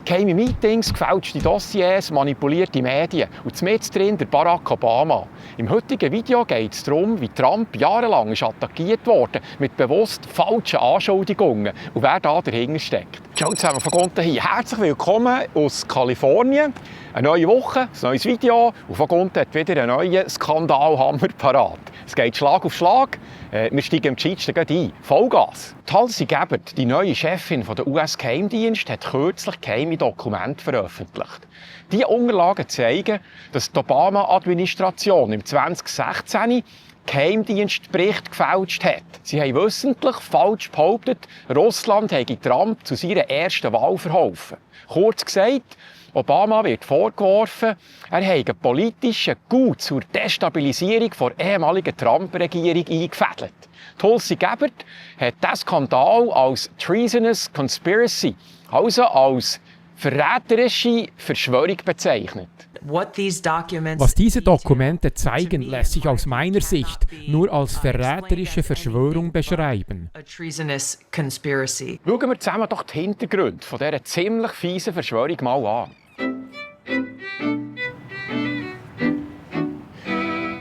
Geheime Meetings, gefälschte Dossiers, manipulierte Medien und mit drin der Barack Obama. Im heutigen Video geht es darum, wie Trump jahrelang attackiert wurde mit bewusst falschen Anschuldigungen und wer da dahinter steckt. Ciao zusammen von unten hier. Herzlich willkommen aus Kalifornien. Eine neue Woche, ein neues Video und von unten hat wieder einen neuen Skandalhammer parat. Es geht Schlag auf Schlag. Wir steigen im Cheatsten ein. Vollgas. Tulsi Gabbard, die neue Chefin der US-Geheimdienst, hat kürzlich geheime Dokumente veröffentlicht. Diese Unterlagen zeigen, dass die Obama-Administration im 2016 Geheimdienstbericht gefälscht hat. Sie haben wissentlich falsch behauptet, Russland habe Trump zu seiner ersten Wahl verholfen. Kurz gesagt, Obama wird vorgeworfen, er habe einen politischen Coup zur Destabilisierung der ehemaligen Trump-Regierung eingefädelt. Tulsi Gabbard hat diesen Skandal als Treasonous Conspiracy, also als verräterische Verschwörung bezeichnet. Was diese Dokumente zeigen, lässt sich aus meiner Sicht nur als verräterische Verschwörung beschreiben. Schauen wir zusammen doch die Hintergründe von dieser ziemlich fiesen Verschwörung mal an.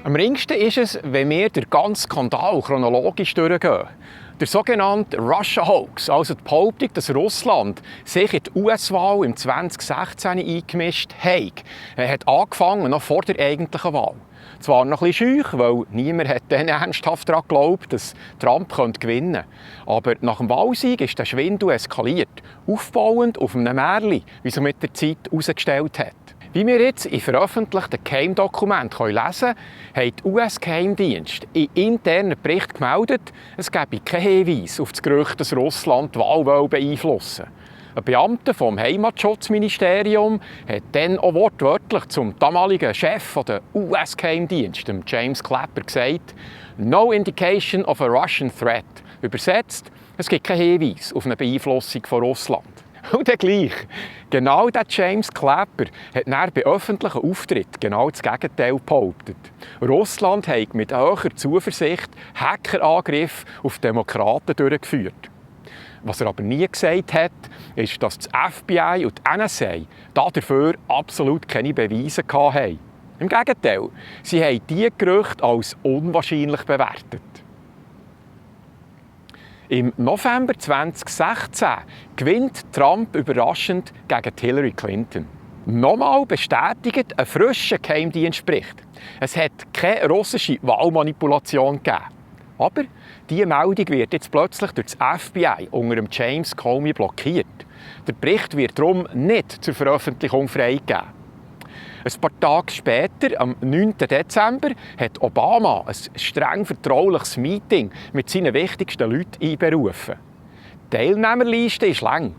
Am ringsten ist es, wenn wir den ganzen Skandal chronologisch durchgehen. Der sogenannte Russia Hoax, also die Behauptung, dass Russland sich in die US-Wahl im 2016 eingemischt hat, hat angefangen noch vor der eigentlichen Wahl. Zwar noch ein bisschen scheu, weil niemand hat dann ernsthaft daran geglaubt, dass Trump gewinnen könnte. Aber nach dem Wahlsieg ist der Schwindel eskaliert, aufbauend auf einem Märchen, wie es mit der Zeit herausgestellt hat. Wie wir jetzt in veröffentlichten Geheimdokumenten lesen können, hat die US-Geheimdienst in internen Bericht gemeldet, es gebe keinen Hinweis auf das Gerücht, dass Russland die Wahl beeinflussen will. Ein Beamter vom Heimatschutzministerium hat dann auch wortwörtlich zum damaligen Chef des US-Geheimdienstes, James Clapper, gesagt: «No indication of a Russian threat». Übersetzt, es gibt keinen Hinweis auf eine Beeinflussung von Russland. Und dann gleich. Genau der James Clapper hat bei öffentlichen Auftritten genau das Gegenteil behauptet. Russland hat mit hoher Zuversicht Hackerangriffe auf Demokraten durchgeführt. Was er aber nie gesagt hat, ist, dass das FBI und die NSA dafür absolut keine Beweise hatten. Im Gegenteil, sie haben diese Gerüchte als unwahrscheinlich bewertet. Im November 2016 gewinnt Trump überraschend gegen Hillary Clinton. Nochmal bestätigt ein frischer Geheimdienstbericht. Es hat keine russische Wahlmanipulation gegeben. Aber diese Meldung wird jetzt plötzlich durch das FBI unter dem James Comey blockiert. Der Bericht wird darum nicht zur Veröffentlichung freigegeben. Ein paar Tage später, am 9. Dezember, hat Obama ein streng vertrauliches Meeting mit seinen wichtigsten Leuten einberufen. Die Teilnehmerliste ist lang.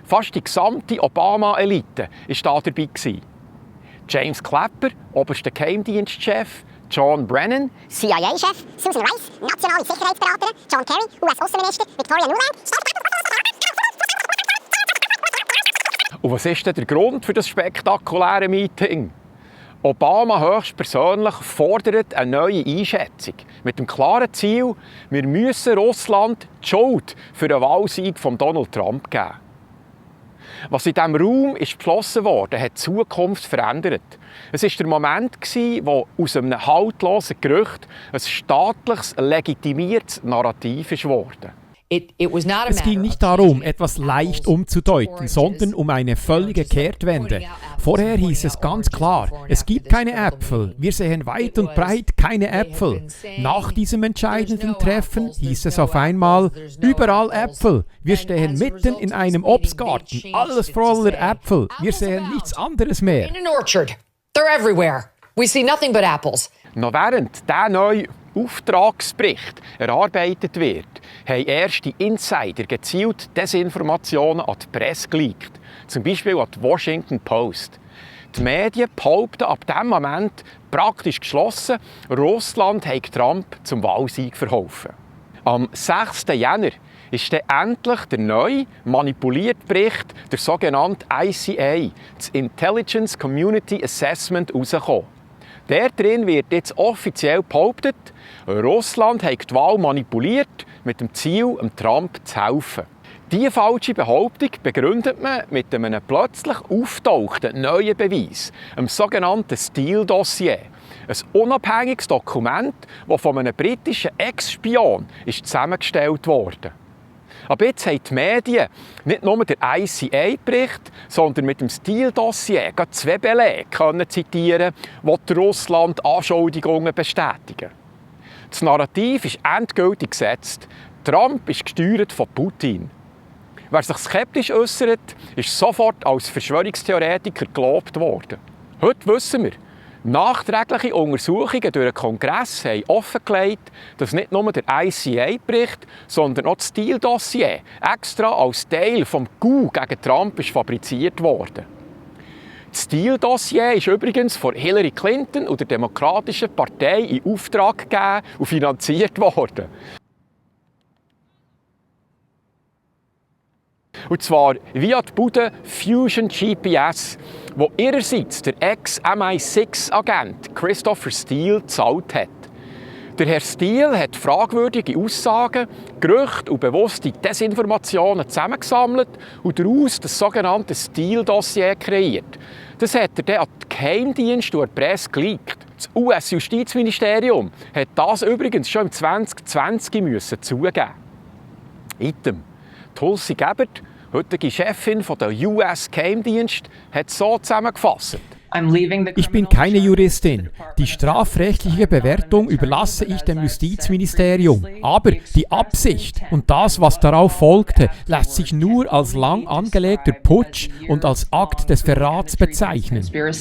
Fast die gesamte Obama-Elite war da dabei. James Clapper, oberster Geheimdienstchef, John Brennan, CIA-Chef, Susan Rice, nationale Sicherheitsberaterin, John Kerry, US-Außenminister, Victoria Nuland. Und was ist denn der Grund für das spektakuläre Meeting? Obama höchstpersönlich fordert eine neue Einschätzung mit dem klaren Ziel, wir müssen Russland die Schuld für den Wahlsieg von Donald Trump geben. Was in diesem Raum ist beschlossen wurde, hat die Zukunft verändert. Es war der Moment, wo aus einem haltlosen Gerücht ein staatliches, legitimiertes Narrativ ist geworden. Es ging nicht darum, etwas leicht umzudeuten, sondern um eine völlige Kehrtwende. Vorher hieß es ganz klar, es gibt keine Äpfel. Wir sehen weit und breit keine Äpfel. Nach diesem entscheidenden Treffen hieß es auf einmal, überall Äpfel. Wir stehen mitten in einem Obstgarten, alles voller Äpfel. Wir sehen nichts anderes mehr. Noch während dieser neue Auftragsbericht erarbeitet wird, haben erste Insider gezielt Desinformationen an die Presse geleakt, zum Beispiel an die Washington Post. Die Medien behaupten ab diesem Moment praktisch geschlossen, Russland habe Trump zum Wahlsieg verholfen. Am 6. Jänner ist dann endlich der neue, manipulierte Bericht, der sogenannte ICA, das Intelligence Community Assessment, herausgekommen. Darin wird jetzt offiziell behauptet, Russland hat die Wahl manipuliert, mit dem Ziel, Trump zu helfen. Diese falsche Behauptung begründet man mit einem plötzlich auftauchten neuen Beweis, dem sogenannten Steele-Dossier. Ein unabhängiges Dokument, das von einem britischen Ex-Spion zusammengestellt wurde. Aber jetzt haben die Medien nicht nur den ICA-Bericht, sondern mit dem Steele-Dossier zwei Belege zitieren, die Russland Anschuldigungen bestätigen. Das Narrativ ist endgültig gesetzt. Trump ist gesteuert von Putin. Wer sich skeptisch äußert, ist sofort als Verschwörungstheoretiker gelobt worden. Heute wissen wir, nachträgliche Untersuchungen durch den Kongress haben offengelegt, dass nicht nur der ICA-Bericht, sondern auch das Steele-Dossier extra als Teil des Coup gegen Trump ist fabriziert wurde. Das Steele-Dossier ist übrigens von Hillary Clinton und der Demokratischen Partei in Auftrag gegeben und finanziert worden. Und zwar via die Bude Fusion GPS, wo ihrerseits der Ex-MI6-Agent Christopher Steele gezahlt hat. Der Herr Steele hat fragwürdige Aussagen, Gerüchte und bewusste Desinformationen zusammengesammelt und daraus das sogenannte Steele-Dossier kreiert. Das hat er dann an den Geheimdienst und an die Presse geleakt. Das US-Justizministerium hat das übrigens schon im 2020 zugeben. Item. Tulsi Gabbard, heutige Chefin der US-Geheimdienst, hat so zusammengefasst. Ich bin keine Juristin. Die strafrechtliche Bewertung überlasse ich dem Justizministerium. Aber die Absicht und das, was darauf folgte, lässt sich nur als lang angelegter Putsch und als Akt des Verrats bezeichnen. Der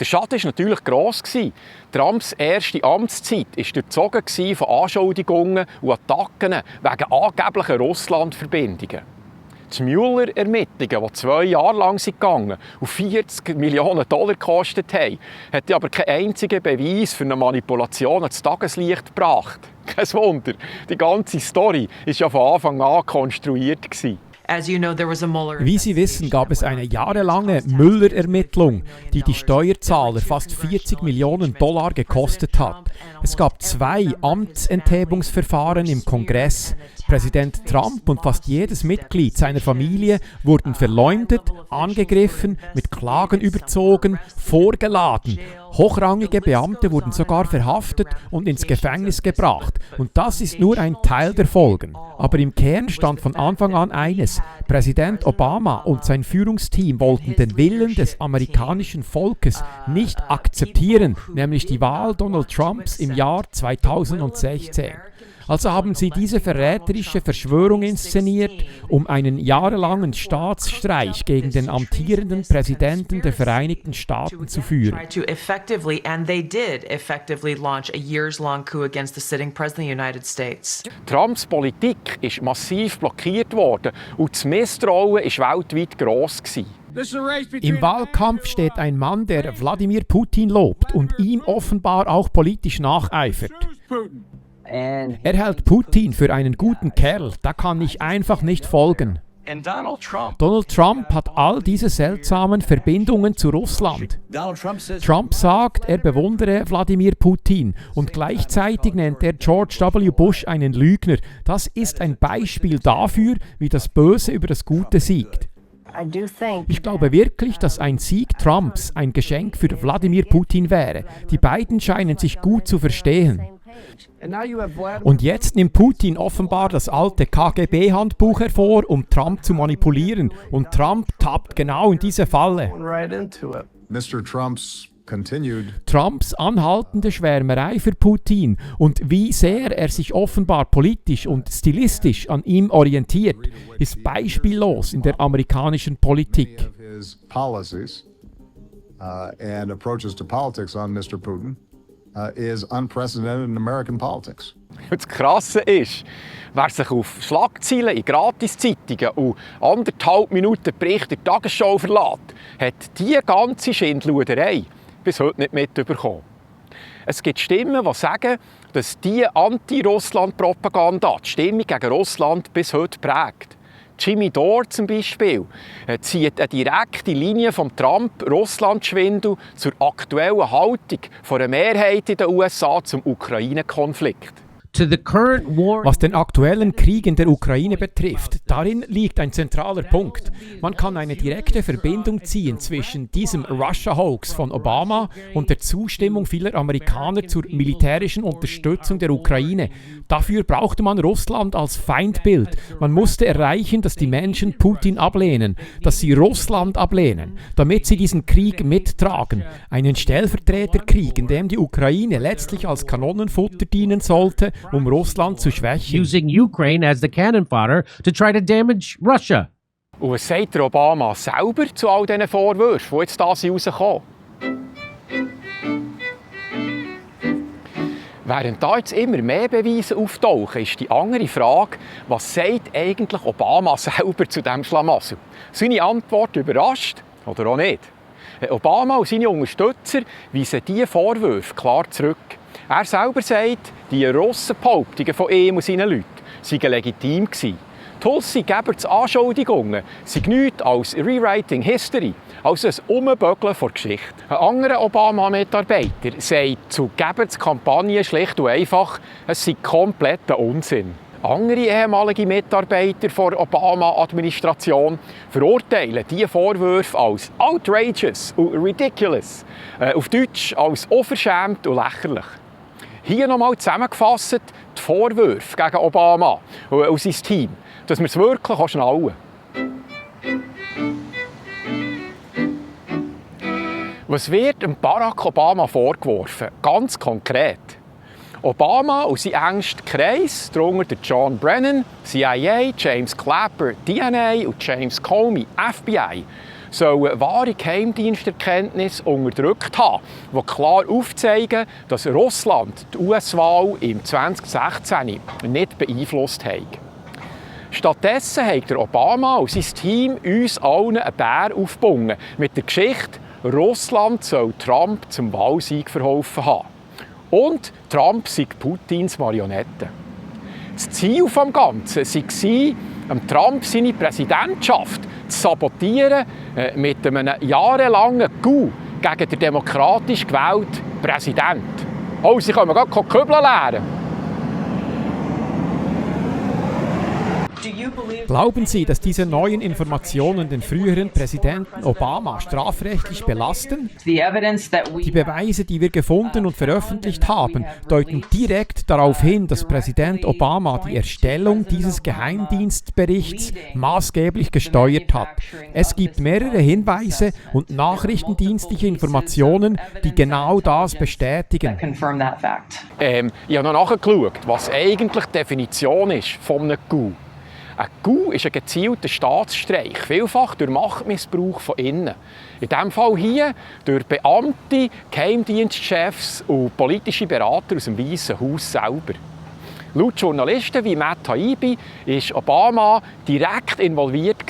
Schaden war natürlich gross. Trumps erste Amtszeit war durchzogen von Anschuldigungen und Attacken wegen angeblicher Russland-Verbindungen. Die Mueller-Ermittlungen, die 2 Jahre lang gegangen und $40 Millionen gekostet haben, hat aber keinen einzigen Beweis für eine Manipulation ans Tageslicht gebracht. Kein Wunder, die ganze Story war ja von Anfang an konstruiert. Wie Sie wissen, gab es eine jahrelange Mueller-Ermittlung, die die Steuerzahler fast $40 Millionen gekostet hat. Es gab 2 Amtsenthebungsverfahren im Kongress. Präsident Trump und fast jedes Mitglied seiner Familie wurden verleumdet, angegriffen, mit Klagen überzogen, vorgeladen. Hochrangige Beamte wurden sogar verhaftet und ins Gefängnis gebracht. Und das ist nur ein Teil der Folgen. Aber im Kern stand von Anfang an eines: Präsident Obama und sein Führungsteam wollten den Willen des amerikanischen Volkes nicht akzeptieren, nämlich die Wahl Donald Trumps im Jahr 2016. Also haben sie diese verräterische Verschwörung inszeniert, um einen jahrelangen Staatsstreich gegen den amtierenden Präsidenten der Vereinigten Staaten zu führen. Trumps Politik ist massiv blockiert worden und das Misstrauen war weltweit gross. Im Wahlkampf steht ein Mann, der Wladimir Putin lobt und ihm offenbar auch politisch nacheifert. Er hält Putin für einen guten Kerl, da kann ich einfach nicht folgen. Donald Trump hat all diese seltsamen Verbindungen zu Russland. Trump sagt, er bewundere Wladimir Putin und gleichzeitig nennt er George W. Bush einen Lügner. Das ist ein Beispiel dafür, wie das Böse über das Gute siegt. Ich glaube wirklich, dass ein Sieg Trumps ein Geschenk für Wladimir Putin wäre. Die beiden scheinen sich gut zu verstehen. Und jetzt nimmt Putin offenbar das alte KGB-Handbuch hervor, um Trump zu manipulieren. Und Trump tappt genau in diese Falle. Trumps anhaltende Schwärmerei für Putin und wie sehr er sich offenbar politisch und stilistisch an ihm orientiert, ist beispiellos in der amerikanischen Politik. Is unprecedented in American politics. Das Krasse ist, wer sich auf Schlagzeilen in Gratiszeitungen und 1,5 Minuten Bericht der Tagesschau verlässt, hat diese ganze Schindluderei bis heute nicht mitbekommen. Es gibt Stimmen, die sagen, dass diese Anti-Russland-Propaganda die Stimmung gegen Russland bis heute prägt. Jimmy Dore zum Beispiel zieht eine direkte Linie vom Trump-Russland-Schwindel zur aktuellen Haltung von einer Mehrheit in den USA zum Ukraine-Konflikt. Was den aktuellen Krieg in der Ukraine betrifft, darin liegt ein zentraler Punkt. Man kann eine direkte Verbindung ziehen zwischen diesem Russia-Hoax von Obama und der Zustimmung vieler Amerikaner zur militärischen Unterstützung der Ukraine. Dafür brauchte man Russland als Feindbild. Man musste erreichen, dass die Menschen Putin ablehnen, dass sie Russland ablehnen, damit sie diesen Krieg mittragen. Einen Stellvertreterkrieg, in dem die Ukraine letztlich als Kanonenfutter dienen sollte, um Russland zu schwächen. Using Ukraine as the cannon fodder to try to damage Russia. Und was sagt der Obama selber zu all diesen Vorwürfen, die jetzt da rauskommen? Während da jetzt immer mehr Beweise auftauchen, ist die andere Frage, was sagt eigentlich Obama selber zu diesem Schlamassel? Seine Antwort überrascht oder auch nicht? Obama und seine Unterstützer weisen diese Vorwürfe klar zurück. Er selber sagt, die Russenbehauptungen von ihm und seinen Leuten seien legitim gewesen. Tulsi Gabbards Anschuldigungen sind nichts als Rewriting History, also ein Umbögeln der Geschichte. Ein anderer Obama-Mitarbeiter sagt zu Gabbards Kampagne schlicht und einfach, es sei kompletter Unsinn. Andere ehemalige Mitarbeiter der Obama-Administration verurteilen diese Vorwürfe als outrageous und ridiculous, auf Deutsch als unverschämt und lächerlich. Hier nochmal zusammengefasst die Vorwürfe gegen Obama und sein Team, dass wir es wirklich auch schnallen. Was wird Barack Obama vorgeworfen? Ganz konkret. Obama und sein engster Kreis, darunter John Brennan, CIA, James Clapper, DNA und James Comey, FBI, sollen wahre Geheimdiensterkenntnisse unterdrückt haben, die klar aufzeigen, dass Russland die US-Wahl im 2016 nicht beeinflusst hat. Stattdessen hat der Obama und sein Team uns allen einen Bär aufgebunden mit der Geschichte, Russland soll Trump zum Wahlsieg verholfen haben. Und Trump sei Putins Marionette. Das Ziel des Ganzen war, Trump seine Präsidentschaft zu sabotieren mit einem jahrelangen Coup gegen den demokratisch gewählten Präsidenten. Oh, sie können gerade Kübeln lernen. Glauben Sie, dass diese neuen Informationen den früheren Präsidenten Obama strafrechtlich belasten? Die Beweise, die wir gefunden und veröffentlicht haben, deuten direkt darauf hin, dass Präsident Obama die Erstellung dieses Geheimdienstberichts maßgeblich gesteuert hat. Es gibt mehrere Hinweise und nachrichtendienstliche Informationen, die genau das bestätigen. Ich habe noch nachgeschaut, was eigentlich die Definition ist von einem Coup. Ein Coup ist ein gezielter Staatsstreich, vielfach durch Machtmissbrauch von innen. In diesem Fall hier durch Beamte, Geheimdienstchefs und politische Berater aus dem Weißen Haus selber. Laut Journalisten wie Matt Taibbi war Obama direkt involviert.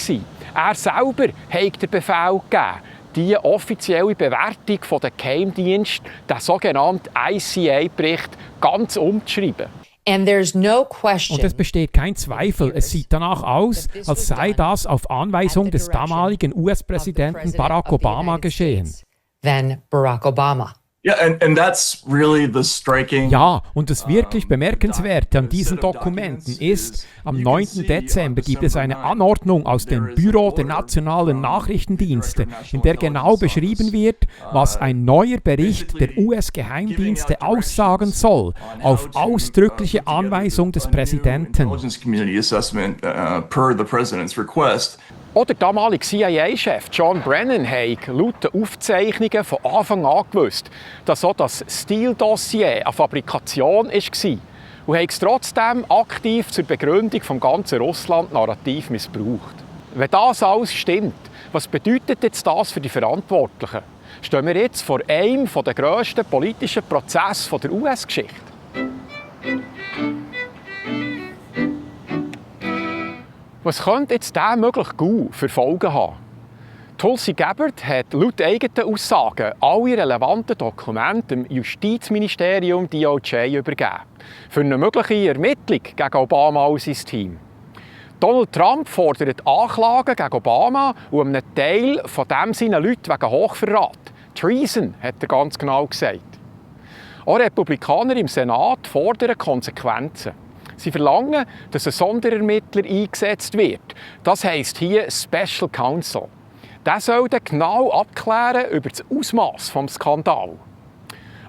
Er selber hat den Befehl gegeben, die offizielle Bewertung der Geheimdienste, den sogenannten ICA-Bericht, ganz umzuschreiben. Und es besteht kein Zweifel, es sieht danach aus, als sei das auf Anweisung des damaligen US-Präsidenten Barack Obama geschehen. Ja, und das wirklich Bemerkenswerte an diesen Dokumenten ist, am 9. Dezember gibt es eine Anordnung aus dem Büro der Nationalen Nachrichtendienste, in der genau beschrieben wird, was ein neuer Bericht der US-Geheimdienste aussagen soll, auf ausdrückliche Anweisung des Präsidenten. Auch der damalige CIA-Chef John Brennan hat laut den Aufzeichnungen von Anfang an gewusst, dass auch das Steele-Dossier eine Fabrikation war und hat es trotzdem aktiv zur Begründung des ganzen Russland-Narrativ missbraucht. Wenn das alles stimmt, was bedeutet jetzt das für die Verantwortlichen? Stehen wir jetzt vor einem der grössten politischen Prozesse der US-Geschichte? Was könnte jetzt dieser mögliche Coup für Folgen haben? Tulsi Gabbard hat laut eigenen Aussagen alle relevanten Dokumente dem Justizministerium DOJ übergeben, für eine mögliche Ermittlung gegen Obama und sein Team. Donald Trump fordert Anklagen gegen Obama und einen Teil von dem seinen Leuten wegen Hochverrat. Treason, hat er ganz genau gesagt. Auch Republikaner im Senat fordern Konsequenzen. Sie verlangen, dass ein Sonderermittler eingesetzt wird. Das heisst hier Special Counsel. Der soll dann genau abklären über das Ausmaß des Skandals.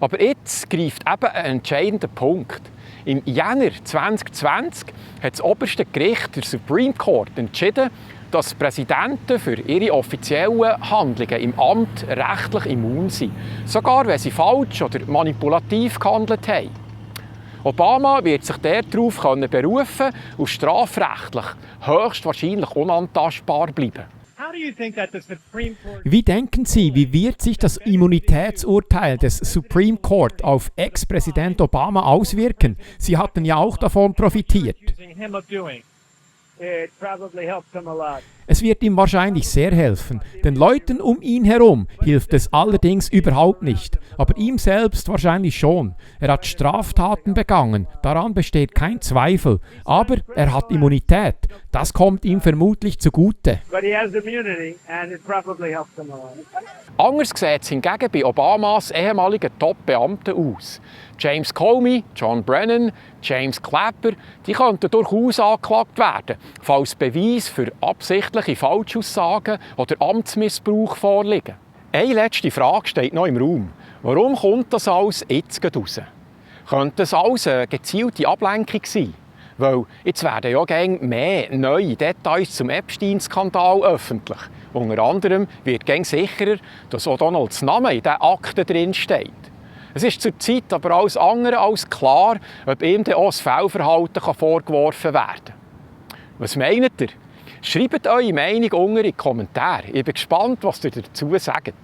Aber jetzt greift eben ein entscheidender Punkt. Im Jänner 2020 hat das oberste Gericht, der Supreme Court, entschieden, dass Präsidenten für ihre offiziellen Handlungen im Amt rechtlich immun sind. Sogar wenn sie falsch oder manipulativ gehandelt haben. Obama wird sich darauf berufen und strafrechtlich höchstwahrscheinlich unantastbar bleiben. Wie denken Sie, wie wird sich das Immunitätsurteil des Supreme Court auf Ex-Präsident Obama auswirken? Sie hatten ja auch davon profitiert. Es wird ihm wahrscheinlich sehr helfen. Den Leuten um ihn herum hilft es allerdings überhaupt nicht. Aber ihm selbst wahrscheinlich schon. Er hat Straftaten begangen, daran besteht kein Zweifel. Aber er hat Immunität. Das kommt ihm vermutlich zugute. Anders sieht es hingegen bei Obamas ehemaligen Top-Beamten aus. James Comey, John Brennan, James Clapper, die könnten durchaus angeklagt werden, falls Beweise für absichtliche Falschaussagen oder Amtsmissbrauch vorliegen. Eine letzte Frage steht noch im Raum. Warum kommt das alles jetzt raus? Könnte es alles eine gezielte Ablenkung sein? Weil jetzt werden ja gäng mehr neue Details zum Epstein-Skandal öffentlich. Unter anderem wird gäng sicherer, dass auch Donalds Name in diesen Akten drin steht. Es ist zurzeit aber alles andere als klar, ob ihm dann auch das Fehlverhalten vorgeworfen werden kann. Was meint ihr? Schreibt eure Meinung unten in die Kommentare. Ich bin gespannt, was ihr dazu sagt.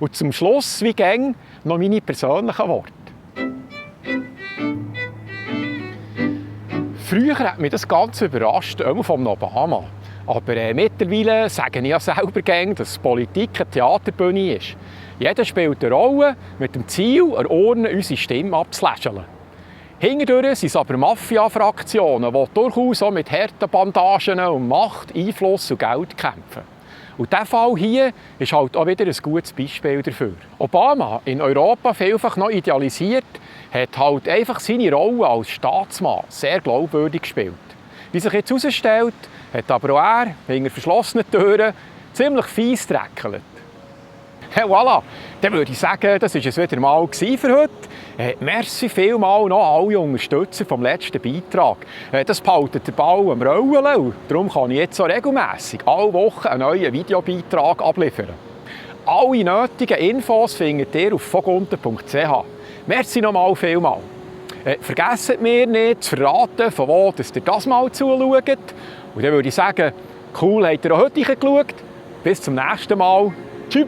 Und zum Schluss, wie gäng, noch meine persönlichen Worte. Früher hat mich das Ganze überrascht, auch von Obama. Aber mittlerweile sage ich ja selber gern, dass Politik eine Theaterbühne ist. Jeder spielt eine Rolle mit dem Ziel, an Ohren unsere Stimme abzulächeln. Hintendurch sind es aber Mafia-Fraktionen, die durchaus auch mit harten Bandagen um Macht, Einfluss und Geld kämpfen. Und dieser Fall hier ist halt auch wieder ein gutes Beispiel dafür. Obama, in Europa vielfach noch idealisiert, hat halt einfach seine Rolle als Staatsmann sehr glaubwürdig gespielt. Wie sich jetzt herausstellt, hat aber auch er, hinter verschlossenen Türen, ziemlich fies dreckelt. Hey, voilà, dann würde ich sagen, das war es wieder mal für heute. Merci vielmals noch an alle Unterstützer vom letzten Beitrag. Das behaltet den Ball am Rollen und darum kann ich jetzt so regelmässig alle Wochen einen neuen Videobeitrag abliefern. Alle nötigen Infos findet ihr auf vogunten.ch. Merci nochmal vielmals. Vergesst mir nicht zu verraten, von wo ihr das mal zuschaut. Und dann würde ich sagen, cool, habt ihr auch heute geschaut. Bis zum nächsten Mal. Tschüss.